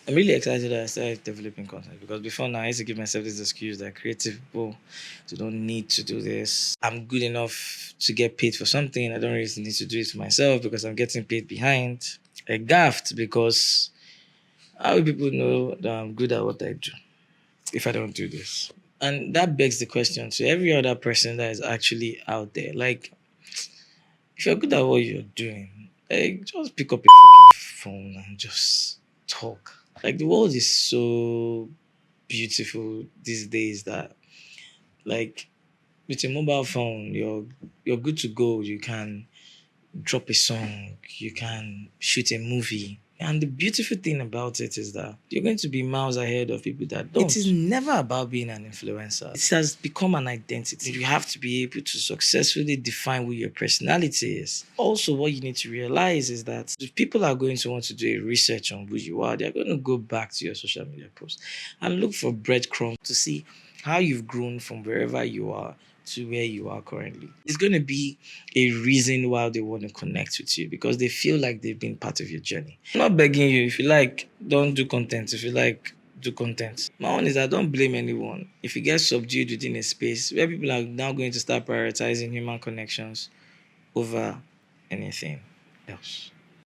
I'm really excited that I started developing content because before now I used to give myself this excuse that creative people they don't need to do this. I'm good enough to get paid for something. I don't really need to do it for myself because I'm getting paid behind. I gaffed because how will people know that I'm good at what I do if I don't do this? And that begs the question to every other person that is actually out there. Like, if you're good at what you're doing, like just pick up a fucking phone and just talk. Like the world is so beautiful these days that like with a mobile phone you're good to go. You can drop a song, you can shoot a movie. And the beautiful thing about it is that you're going to be miles ahead of people that don't. It is never about being an influencer. It has become an identity. You have to be able to successfully define who your personality is. Also, what you need to realize is that if people are going to want to do a research on who you are, they're going to go back to your social media posts and look for breadcrumbs to see how you've grown from wherever you are to where you are currently. It's going to be a reason why they want to connect with you because they feel like they've been part of your journey. I'm not begging you. If you like, don't do content. If you like, do content. My own is I don't blame anyone. If you get subdued within a space where people are now going to start prioritizing human connections over anything else.